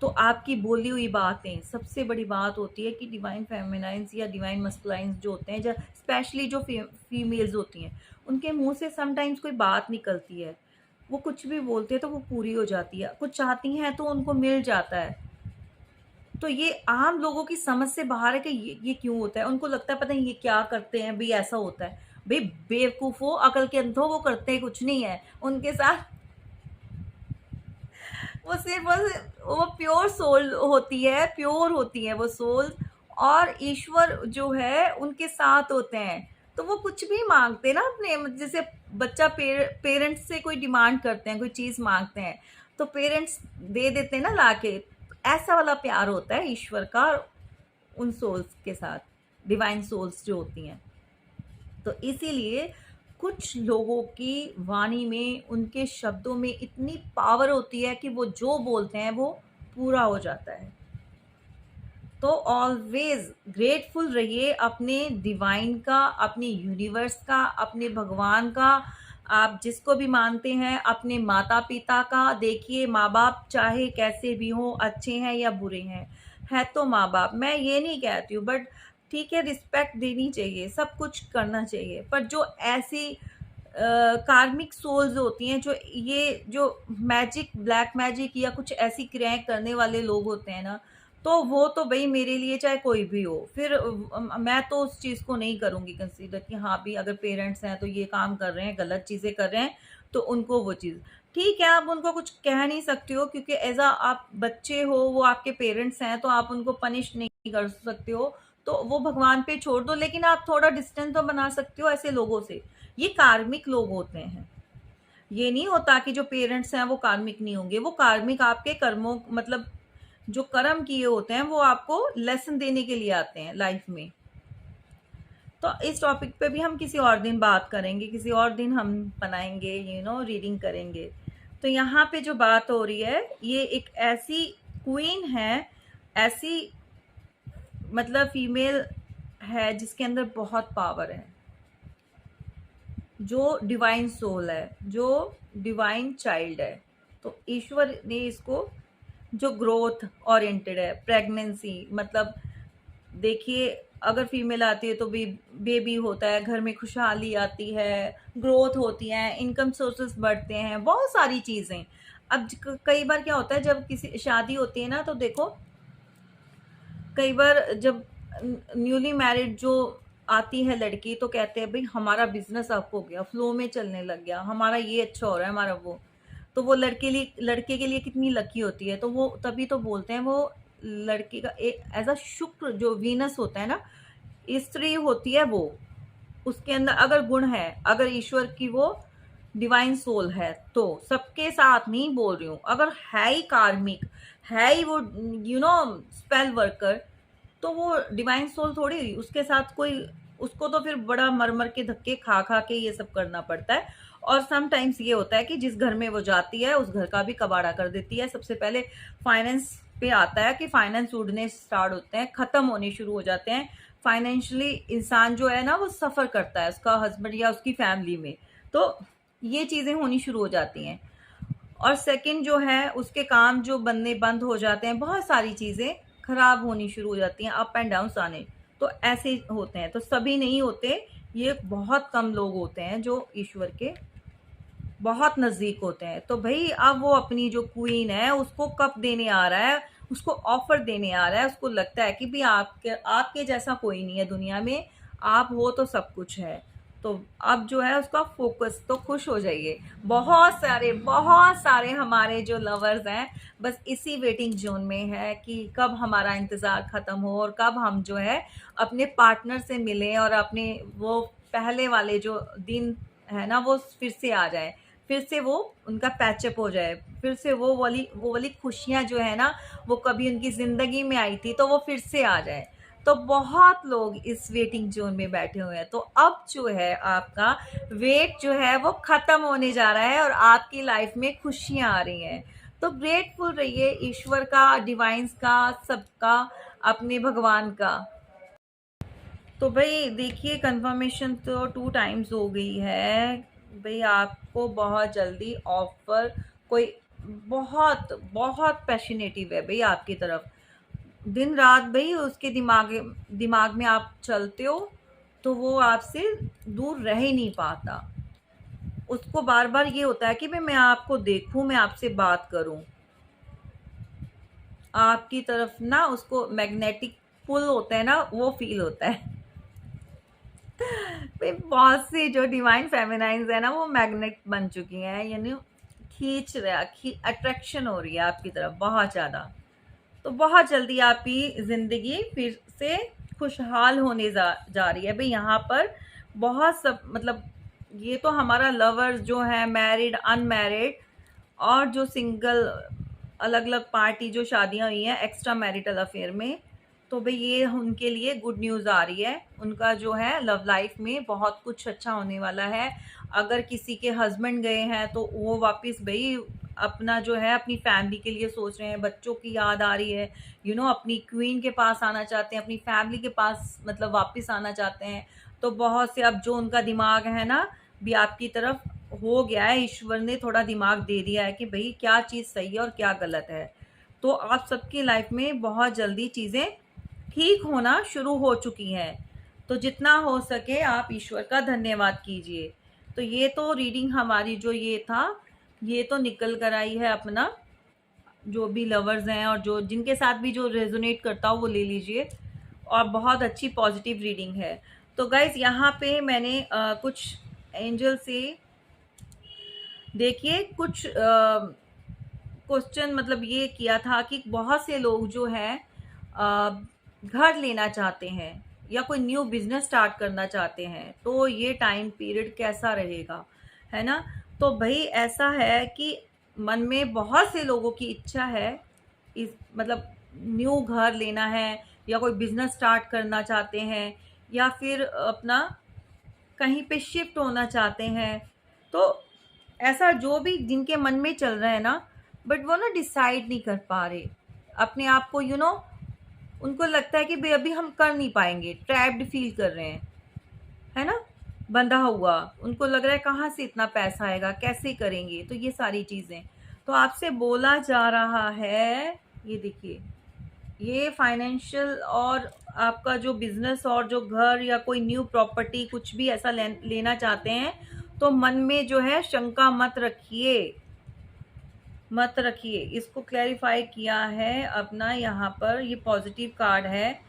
तो आपकी बोली हुई बातें, सबसे बड़ी बात होती है कि डिवाइन फेमिनाइन्स या डिवाइन मस्कुलाइन्स जो होते हैं, स्पेशली जो फीमेल्स होती हैं, उनके मुँह से समटाइम्स कोई बात निकलती है, वो कुछ भी बोलते हैं तो वो पूरी हो जाती है। कुछ चाहती हैं तो उनको मिल जाता है। तो ये आम लोगों की समझ से बाहर है कि ये क्यों होता है? उनको लगता है पता नहीं ये क्या करते हैं, भई ऐसा होता है। भई बेवकूफ़ों, अकल के अंधों, वो करते कुछ नहीं है। उनके साथ वो सिर्फ़ बस वो प्योर सोल होती है, प्योर होती है वो सोल, और ईश्वर जो है उनके साथ होते हैं। तो वो कुछ भी माँगते हैं ना अपने जैसे बच्चा पेरेंट्स से कोई डिमांड करते हैं, कोई चीज़ माँगते हैं, तो पेरेंट्स दे देते हैं ना लाके। ऐसा वाला प्यार होता है ईश्वर का उन सोल्स के साथ, डिवाइन सोल्स जो होती हैं। तो इसीलिए कुछ लोगों की वाणी में, उनके शब्दों में इतनी पावर होती है कि वो जो बोलते हैं वो पूरा हो जाता है। तो ऑलवेज ग्रेटफुल रहिए अपने डिवाइन का, अपने यूनिवर्स का, अपने भगवान का, आप जिसको भी मानते हैं, अपने माता पिता का। देखिए, माँ बाप चाहे कैसे भी हों, अच्छे हैं या बुरे हैं, है तो माँ बाप, मैं ये नहीं कहती हूँ, बट ठीक है, रिस्पेक्ट देनी चाहिए, सब कुछ करना चाहिए। पर जो ऐसी कार्मिक सोल्स होती हैं, जो ये जो मैजिक, ब्लैक मैजिक या कुछ ऐसी क्रियाएं करने वाले लोग होते हैं ना, तो वो तो भई मेरे लिए चाहे कोई भी हो, फिर मैं तो उस चीज़ को नहीं करूँगी कंसीडर कि हाँ भी अगर पेरेंट्स हैं तो ये काम कर रहे हैं, गलत चीज़ें कर रहे हैं, तो उनको वो चीज़ ठीक है, आप उनको कुछ कह नहीं सकते हो, क्योंकि एज़ अ आप बच्चे हो, वो आपके पेरेंट्स हैं, तो आप उनको पनिश नहीं कर सकते हो, तो वो भगवान पे छोड़ दो, लेकिन आप थोड़ा डिस्टेंस तो बना सकते हो ऐसे लोगों से। ये कार्मिक लोग होते हैं। ये नहीं होता कि जो पेरेंट्स हैं वो कार्मिक नहीं होंगे, वो कार्मिक आपके कर्मों मतलब जो कर्म किए होते हैं वो आपको लेसन देने के लिए आते हैं लाइफ में। तो इस टॉपिक पे भी हम किसी और दिन बात करेंगे, किसी और दिन हम बनाएंगे, रीडिंग करेंगे। तो यहाँ पे जो बात हो रही है, ये एक ऐसी क्वीन है, ऐसी मतलब फीमेल है जिसके अंदर बहुत पावर है, जो डिवाइन सोल है, जो डिवाइन चाइल्ड है। तो ईश्वर ने इसको जो ग्रोथ ओरिएंटेड है, प्रेगनेंसी मतलब देखिए, अगर फीमेल आती है तो बेबी होता है, घर में खुशहाली आती है, ग्रोथ होती है, इनकम सोर्सेस बढ़ते हैं, बहुत सारी चीज़ें। अब कई बार क्या होता है जब किसी शादी होती है ना, तो देखो कई बार जब न्यूली मैरिड जो आती है लड़की, तो कहते हैं भाई हमारा बिजनेस अप हो गया, फ्लो में चलने लग गया, हमारा ये अच्छा हो रहा है, हमारा वो। तो वो लड़के के लिए कितनी लकी होती है। तो वो तभी तो बोलते हैं वो लड़की का एक एज अ शुक्र जो वीनस होता है ना, स्त्री होती है वो, उसके अंदर अगर गुण है, अगर ईश्वर की वो डिवाइन सोल है, तो सबके साथ नहीं बोल रही हूँ, अगर है ही कार्मिक, है ही वो स्पेल वर्कर, तो वो डिवाइन सोल थोड़ी हुई उसके साथ कोई। उसको तो फिर बड़ा मर मर के धक्के खा खा के ये सब करना पड़ता है। और समटाइम्स ये होता है कि जिस घर में वो जाती है उस घर का भी कबाड़ा कर देती है। सबसे पहले फाइनेंस पे आता है कि फाइनेंस उड़ने स्टार्ट होते हैं, खत्म होने शुरू हो जाते हैं। फाइनेंशियली इंसान जो है ना वो सफर करता है, उसका हस्बैंड या उसकी फैमिली में। तो ये चीजें होनी शुरू हो जाती हैं। और सेकंड जो है उसके काम जो बनने बंद हो जाते हैं, बहुत सारी चीजें खराब होनी शुरू हो जाती हैं, अप एंड डाउन आने। तो ऐसे होते हैं, तो सभी नहीं होते, ये बहुत कम लोग होते हैं जो ईश्वर के बहुत नजदीक होते हैं। तो भाई अब वो अपनी जो क्वीन है उसको कप देने आ रहा है, उसको ऑफर देने आ रहा है, उसको लगता है कि भाई आपके जैसा कोई नहीं है दुनिया में, आप हो तो सब कुछ है। तो अब जो है उसका फोकस, तो खुश हो जाइए। बहुत सारे हमारे जो लवर्स हैं बस इसी वेटिंग जोन में है कि कब हमारा इंतजार खत्म हो और कब हम जो है अपने पार्टनर से मिलें और अपने वो पहले वाले जो दिन है ना वो फिर से आ जाए, फिर से वो उनका पैचअप हो जाए, फिर से वो वाली खुशियां जो है ना वो कभी उनकी जिंदगी में आई थी तो वो फिर से आ जाए। तो बहुत लोग इस वेटिंग जोन में बैठे हुए हैं। तो अब जो है आपका वेट जो है वो खत्म होने जा रहा है और आपकी लाइफ में खुशियां आ रही हैं। तो ग्रेटफुल रहिए ईश्वर का, डिवाइन्स का, सबका, अपने भगवान का। तो भाई देखिए कंफर्मेशन तो 2 टाइम्स हो गई है। भाई आपको बहुत जल्दी ऑफर कोई बहुत बहुत पैशनेटिव है भाई आपकी तरफ, दिन रात भाई उसके दिमाग में आप चलते हो, तो वो आपसे दूर रह ही नहीं पाता। उसको बार बार ये होता है कि भाई मैं आपको देखूं, मैं आपसे बात करूं, आपकी तरफ ना उसको मैग्नेटिक पुल होता है ना वो फील होता है। भाई बहुत सी जो डिवाइन फेमिनाइंस है ना वो मैग्नेट बन चुकी हैं, यानी खींच रहा अट्रैक्शन हो रही है आपकी तरफ बहुत ज़्यादा। तो बहुत जल्दी आपकी ज़िंदगी फिर से खुशहाल होने जा रही है भाई। यहाँ पर बहुत सब मतलब ये तो हमारा लवर्स जो है, मैरिड, अनमैरिड और जो सिंगल, अलग अलग पार्टी जो शादियां हुई हैं एक्स्ट्रा मैरिटल अफेयर में, तो भाई ये उनके लिए गुड न्यूज़ आ रही है। उनका जो है लव लाइफ में बहुत कुछ अच्छा होने वाला है। अगर किसी के हस्बैंड गए हैं तो वो वापस भाई अपना जो है अपनी फैमिली के लिए सोच रहे हैं, बच्चों की याद आ रही है, अपनी क्वीन के पास आना चाहते हैं, अपनी फैमिली के पास मतलब वापस आना चाहते हैं। तो बहुत से अब जो उनका दिमाग है ना भी आपकी तरफ हो गया है, ईश्वर ने थोड़ा दिमाग दे दिया है कि भाई क्या चीज़ सही है और क्या गलत है। तो आप सबकी लाइफ में बहुत जल्दी चीज़ें ठीक होना शुरू हो चुकी हैं। तो जितना हो सके आप ईश्वर का धन्यवाद कीजिए। तो ये तो रीडिंग हमारी जो ये था, ये तो निकल कर आई है। अपना जो भी लवर्स हैं और जो जिनके साथ भी जो रेजोनेट करता हो वो ले लीजिए, और बहुत अच्छी पॉजिटिव रीडिंग है। तो गाइज यहाँ पे मैंने कुछ एंजल से देखिए कुछ क्वेश्चन मतलब ये किया था कि बहुत से लोग जो हैं घर लेना चाहते हैं या कोई न्यू बिजनेस स्टार्ट करना चाहते हैं, तो ये टाइम पीरियड कैसा रहेगा, है ना। तो भाई ऐसा है कि मन में बहुत से लोगों की इच्छा है, इस मतलब न्यू घर लेना है या कोई बिजनेस स्टार्ट करना चाहते हैं या फिर अपना कहीं पे शिफ्ट होना चाहते हैं। तो ऐसा जो भी जिनके मन में चल रहा है ना, बट वो ना डिसाइड नहीं कर पा रहे अपने आप को, उनको लगता है कि भाई अभी हम कर नहीं पाएंगे, ट्रैप्ड फील कर रहे हैं, है ना, बंधा हुआ। उनको लग रहा है कहाँ से इतना पैसा आएगा, कैसे करेंगे। तो ये सारी चीज़ें तो आपसे बोला जा रहा है। ये देखिए, ये फाइनेंशियल और आपका जो बिजनेस और जो घर या कोई न्यू प्रॉपर्टी कुछ भी ऐसा लेना चाहते हैं, तो मन में जो है शंका मत रखिए। इसको क्लैरिफाई किया है अपना यहाँ पर, ये पॉजिटिव कार्ड है।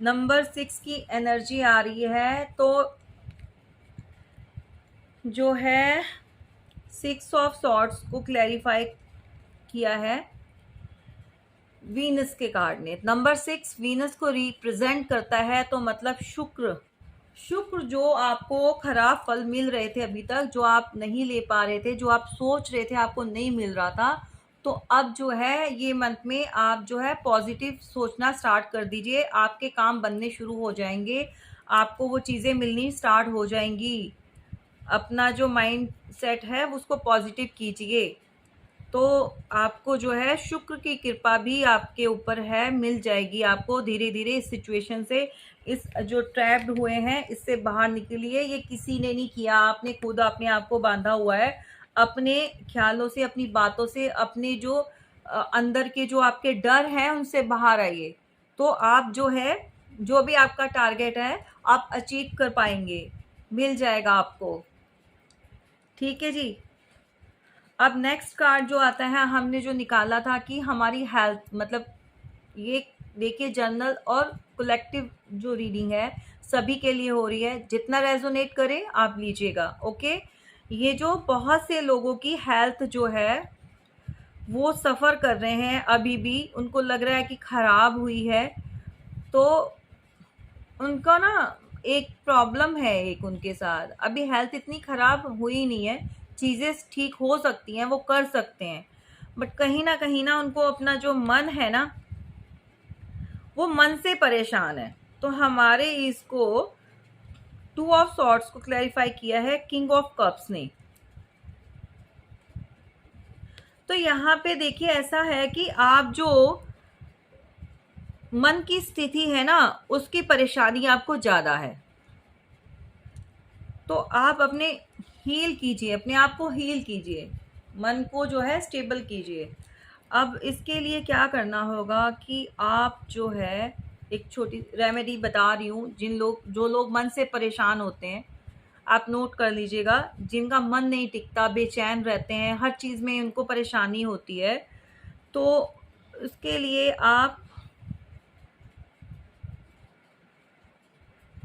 नंबर 6 की एनर्जी आ रही है, तो जो है 6 ऑफ सॉर्ड्स को क्लैरिफाई किया है वीनस के कार्ड ने। नंबर 6 वीनस को रिप्रेजेंट करता है, तो मतलब शुक्र जो आपको खराब फल मिल रहे थे अभी तक, जो आप नहीं ले पा रहे थे, जो आप सोच रहे थे आपको नहीं मिल रहा था, तो अब जो है ये मंथ में आप जो है पॉजिटिव सोचना स्टार्ट कर दीजिए। आपके काम बनने शुरू हो जाएंगे, आपको वो चीज़ें मिलनी स्टार्ट हो जाएंगी। अपना जो माइंड सेट है उसको पॉजिटिव कीजिए, तो आपको जो है शुक्र की कृपा भी आपके ऊपर है, मिल जाएगी आपको धीरे धीरे इस सिचुएशन से। इस जो ट्रैप्ड हुए हैं इससे बाहर निकलिए। ये किसी ने नहीं किया, आपने खुद अपने आप को बांधा हुआ है अपने ख्यालों से, अपनी बातों से, अपने जो अंदर के जो आपके डर हैं उनसे बाहर आइए, तो आप जो है जो भी आपका टारगेट है आप अचीव कर पाएंगे, मिल जाएगा आपको। ठीक है जी। अब नेक्स्ट कार्ड जो आता है, हमने जो निकाला था कि हमारी हेल्थ, मतलब ये देखिए जनरल और कलेक्टिव जो रीडिंग है सभी के लिए हो रही है, जितना रेजोनेट करे आप लीजिएगा। ओके, ये जो बहुत से लोगों की हेल्थ जो है वो सफ़र कर रहे हैं, अभी भी उनको लग रहा है कि ख़राब हुई है, तो उनका ना एक प्रॉब्लम है, एक उनके साथ अभी हेल्थ इतनी ख़राब हुई नहीं है, चीज़ें ठीक हो सकती हैं, वो कर सकते हैं, बट कहीं ना उनको अपना जो मन है ना वो मन से परेशान है। तो हमारे इसको 2 ऑफ सॉर्ड्स को क्लैरिफाई किया है किंग ऑफ कप्स ने। तो यहाँ पे देखिए ऐसा है कि आप जो मन की स्थिति है ना उसकी परेशानी आपको ज़्यादा है, तो आप अपने अपने आप को हील कीजिए, मन को जो है स्टेबल कीजिए। अब इसके लिए क्या करना होगा कि आप जो है एक छोटी रेमेडी बता रही हूँ, जो लोग मन से परेशान होते हैं आप नोट कर लीजिएगा, जिनका मन नहीं टिकता, बेचैन रहते हैं, हर चीज़ में उनको परेशानी होती है, तो उसके लिए आप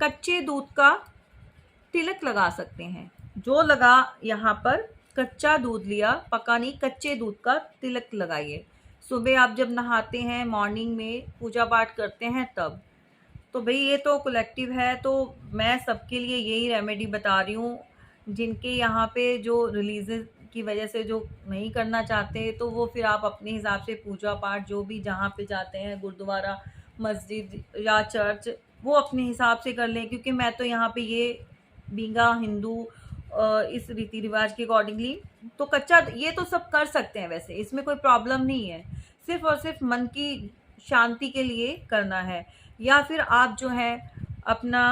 कच्चे दूध का तिलक लगा सकते हैं। जो लगा यहाँ पर कच्चा दूध लिया, पका नहीं, कच्चे दूध का तिलक लगाइए। सुबह आप जब नहाते हैं, मॉर्निंग में पूजा पाठ करते हैं तब। तो भाई ये तो कलेक्टिव है, तो मैं सबके लिए यही रेमेडी बता रही हूँ। जिनके यहाँ पे जो रिलीजन की वजह से जो नहीं करना चाहते, तो वो फिर आप अपने हिसाब से पूजा पाठ जो भी जहाँ पे जाते हैं, गुरुद्वारा, मस्जिद या चर्च, वो अपने हिसाब से कर लें, क्योंकि मैं तो यहाँ पे ये बींगा हिंदू इस रीति रिवाज के अकॉर्डिंगली तो कच्चा ये तो सब कर सकते हैं, वैसे इसमें कोई प्रॉब्लम नहीं है, सिर्फ और सिर्फ मन की शांति के लिए करना है। या फिर आप जो है अपना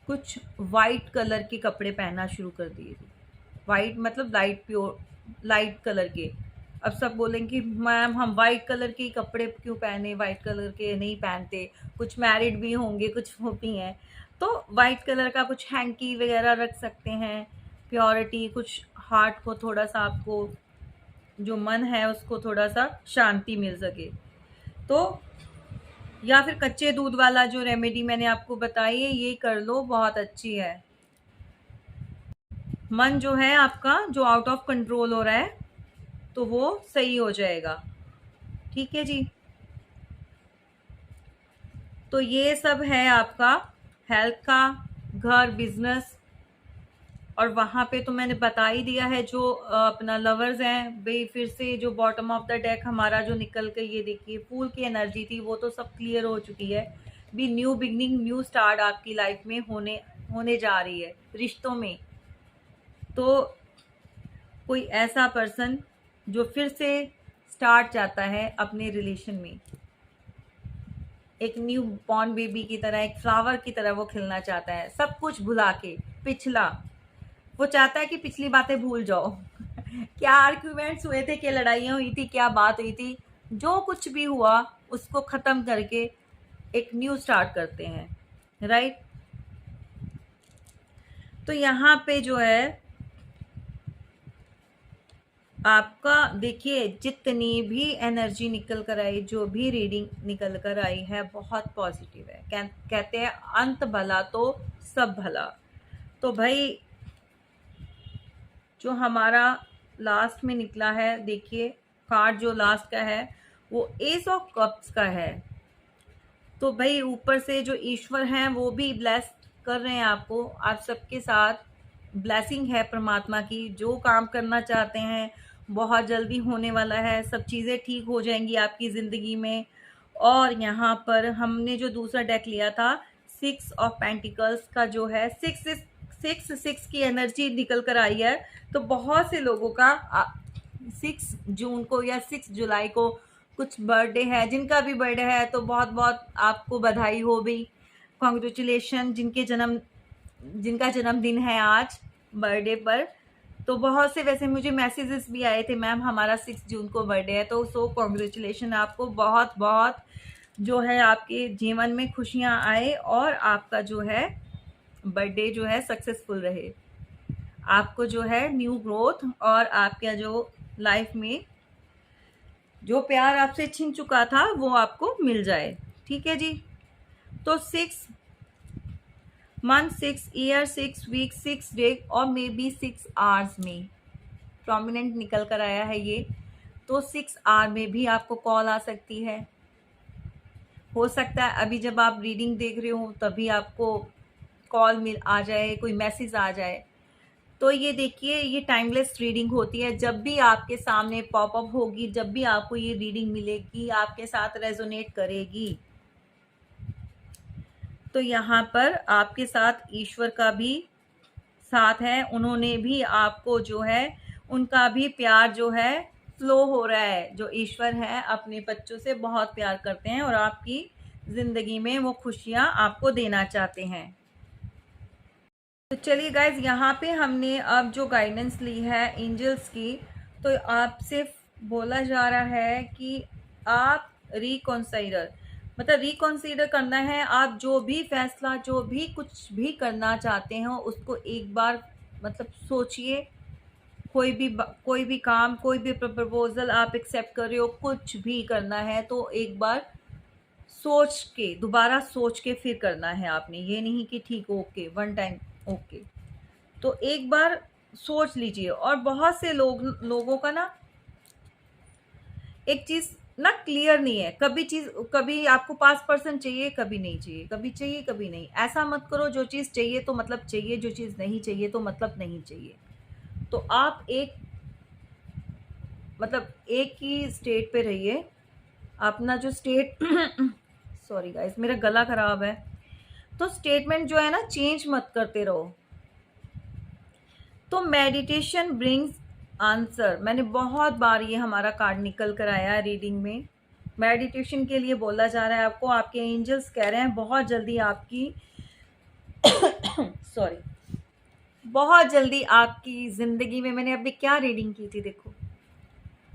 कुछ वाइट कलर के कपड़े पहनना शुरू कर दिए, वाइट मतलब लाइट प्योर लाइट कलर के। अब सब बोलेंगे मैम हम वाइट कलर के कपड़े क्यों पहने, वाइट कलर के नहीं पहनते, कुछ मैरिड भी होंगे, कुछ वो भी हैं, तो वाइट कलर का कुछ हैंकी वगैरह रख सकते हैं, प्योरिटी, कुछ हार्ट को थोड़ा सा, आपको जो मन है उसको थोड़ा सा शांति मिल सके। तो या फिर कच्चे दूध वाला जो रेमेडी मैंने आपको बताई है ये कर लो, बहुत अच्छी है। मन जो है आपका जो आउट ऑफ कंट्रोल हो रहा है तो वो सही हो जाएगा। ठीक है जी। तो ये सब है आपका हेल्थ का, घर, बिजनेस, और वहाँ पे तो मैंने बता ही दिया है। जो अपना लवर्स हैं भाई, फिर से जो बॉटम ऑफ द डेक हमारा जो निकल के ये देखिए फूल की एनर्जी थी, वो तो सब क्लियर हो चुकी है। भी न्यू बिगनिंग, न्यू स्टार्ट आपकी लाइफ में होने जा रही है रिश्तों में। तो कोई ऐसा पर्सन जो फिर से स्टार्ट चाहता है अपने रिलेशन में, एक न्यू बॉर्न बेबी की तरह, एक फ्लावर की तरह वो खिलना चाहता है, सब कुछ भुला के पिछला। वो चाहता है कि पिछली बातें भूल जाओ क्या आर्ग्यूमेंट्स हुए थे, क्या लड़ाइयाँ हुई थी, क्या बात हुई थी, जो कुछ भी हुआ उसको ख़त्म करके एक न्यू स्टार्ट करते हैं, राइट। तो यहाँ पे जो है आपका देखिए, जितनी भी एनर्जी निकल कर आई, जो भी रीडिंग निकल कर आई है, बहुत पॉजिटिव है। कहते हैं अंत भला तो सब भला। तो भाई जो हमारा लास्ट में निकला है, देखिए कार्ड जो लास्ट का है वो एस ऑफ कप्स का है। तो भाई ऊपर से जो ईश्वर हैं वो भी ब्लेस कर रहे हैं आपको, आप सबके साथ ब्लेसिंग है परमात्मा की। जो काम करना चाहते हैं बहुत जल्दी होने वाला है, सब चीज़ें ठीक हो जाएंगी आपकी ज़िंदगी में। और यहाँ पर हमने जो दूसरा डेक लिया था, 6 ऑफ पेंटिकल्स का जो है, 6 की एनर्जी निकल कर आई है। तो बहुत से लोगों का 6 जून को या 6 जुलाई को कुछ बर्थडे है। जिनका भी बर्थडे है तो बहुत बहुत आपको बधाई हो भी, कॉन्ग्रेचुलेशन जिनका जन्मदिन है आज बर्थडे पर। तो बहुत से वैसे मुझे मैसेजेस भी आए थे, मैम हमारा 6 जून को बर्थडे है। तो सो कॉन्ग्रेचुलेशन आपको, बहुत बहुत जो है आपके जीवन में खुशियां आए और आपका जो है बर्थडे जो है सक्सेसफुल रहे। आपको जो है न्यू ग्रोथ और आपका जो लाइफ में जो प्यार आपसे छिन चुका था वो आपको मिल जाए। ठीक है जी। तो 6 मंथ, 6 ईयर, 6 वीक, 6 डे और मे बी 6 आवर्स में प्रोमिनेंट निकल कर आया है ये। तो 6 आवर में भी आपको कॉल आ सकती है। हो सकता है अभी जब आप रीडिंग देख रहे हो तभी आपको कॉल मिल आ जाए, कोई मैसेज आ जाए। तो ये देखिए, ये टाइमलेस रीडिंग होती है। जब भी आपके सामने पॉपअप होगी, जब भी आपको ये रीडिंग मिलेगी, आपके साथ रेजोनेट करेगी। तो यहाँ पर आपके साथ ईश्वर का भी साथ है, उन्होंने भी आपको जो है, उनका भी प्यार जो है फ्लो हो रहा है। जो ईश्वर है अपने बच्चों से बहुत प्यार करते हैं और आपकी जिंदगी में वो खुशियाँ आपको देना चाहते हैं। तो चलिए गाइज, यहाँ पे हमने अब जो गाइडेंस ली है एंजल्स की, तो आपसे बोला जा रहा है कि आप रिकॉन्सिडर, मतलब रिकॉन्सिडर करना है। आप जो भी फैसला, जो भी कुछ भी करना चाहते हो उसको एक बार मतलब सोचिए। कोई भी काम, कोई भी प्रपोजल आप एक्सेप्ट कर रहे हो, कुछ भी करना है तो एक बार सोच के, दोबारा सोच के फिर करना है आपने। ये नहीं कि ठीक ओके वन टाइम ओके। तो एक बार सोच लीजिए। और बहुत से लोगों का ना एक चीज ना क्लियर नहीं है। कभी आपको 5% चाहिए, कभी नहीं चाहिए, कभी चाहिए कभी नहीं। ऐसा मत करो। जो चीज चाहिए तो मतलब चाहिए, जो चीज नहीं चाहिए तो मतलब नहीं चाहिए। तो आप एक ही स्टेट पे रहिए। अपना जो स्टेट सॉरी गाइस, मेरा गला खराब है। तो स्टेटमेंट जो है ना, चेंज मत करते रहो। तो मेडिटेशन ब्रिंग्स आंसर, मैंने बहुत बार ये हमारा कार्ड निकल कर आया रीडिंग में। मेडिटेशन के लिए बोला जा रहा है आपको। आपके एंजल्स कह रहे हैं बहुत जल्दी आपकी सॉरी, बहुत जल्दी आपकी जिंदगी में, मैंने अभी क्या रीडिंग की थी देखो,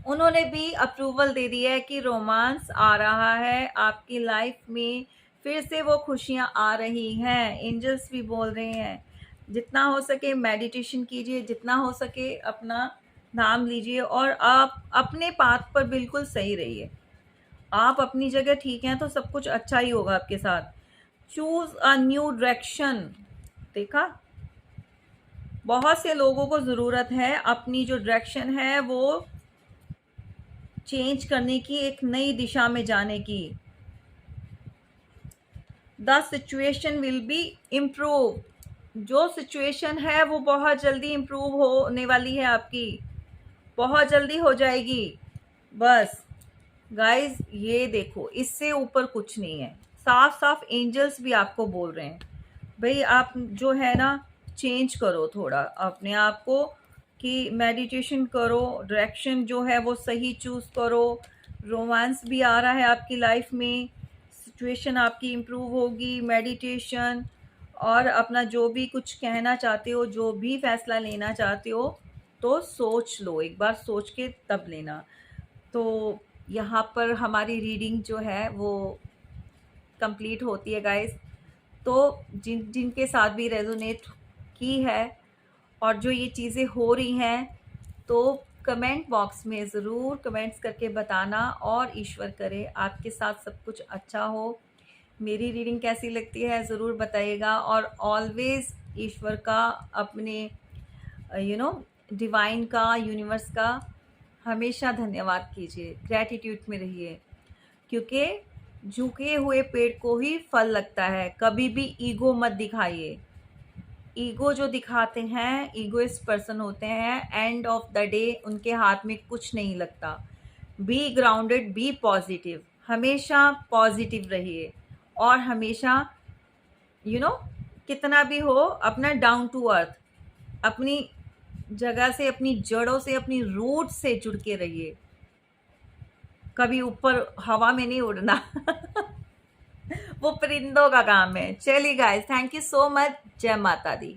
उन्होंने भी अप्रूवल दे दिया है कि रोमांस आ रहा है आपकी लाइफ में। फिर से वो खुशियां आ रही हैं। एंजल्स भी बोल रहे हैं जितना हो सके मेडिटेशन कीजिए, जितना हो सके अपना नाम लीजिए और आप अपने पाथ पर बिल्कुल सही रहिए। आप अपनी जगह ठीक हैं तो सब कुछ अच्छा ही होगा आपके साथ। Choose a new direction. देखा, बहुत से लोगों को ज़रूरत है अपनी जो डायरेक्शन है वो चेंज करने की, एक नई दिशा में जाने की। The situation will be improve. जो सिचुएशन है वो बहुत जल्दी इम्प्रूव होने वाली है आपकी, बहुत जल्दी हो जाएगी। बस गाइस ये देखो, इससे ऊपर कुछ नहीं है। साफ साफ एंजल्स भी आपको बोल रहे हैं भाई आप जो है ना, चेंज करो थोड़ा अपने आप को, कि मेडिटेशन करो, डायरेक्शन जो है वो सही चूज करो। रोमांस भी आ रहा है आपकी लाइफ में, सिचुएशन आपकी इम्प्रूव होगी। मेडिटेशन और अपना जो भी कुछ कहना चाहते हो, जो भी फैसला लेना चाहते हो, तो सोच लो, एक बार सोच के तब लेना। तो यहाँ पर हमारी रीडिंग जो है वो कंप्लीट होती है गाइस। तो जिनके साथ भी रेजोनेट की है और जो ये चीज़ें हो रही हैं, तो कमेंट बॉक्स में ज़रूर कमेंट्स करके बताना, और ईश्वर करे आपके साथ सब कुछ अच्छा हो। मेरी रीडिंग कैसी लगती है ज़रूर बताइएगा, और ऑलवेज़ ईश्वर का, अपने डिवाइन का, यूनिवर्स का हमेशा धन्यवाद कीजिए, ग्रैटिट्यूड में रहिए, क्योंकि झुके हुए पेड़ को ही फल लगता है। कभी भी ईगो मत दिखाइए। ईगो जो दिखाते हैं, ईगोइस्ट पर्सन होते हैं, एंड ऑफ द डे उनके हाथ में कुछ नहीं लगता। बी ग्राउंडेड, बी पॉजिटिव, हमेशा पॉजिटिव रहिए, और हमेशा कितना भी हो अपना डाउन टू अर्थ, अपनी जगह से, अपनी जड़ों से, अपनी रूट से जुड़ के रहिए। कभी ऊपर हवा में नहीं उड़ना वो परिंदों का काम है। चलिए guys, thank you so much. जय माता दी।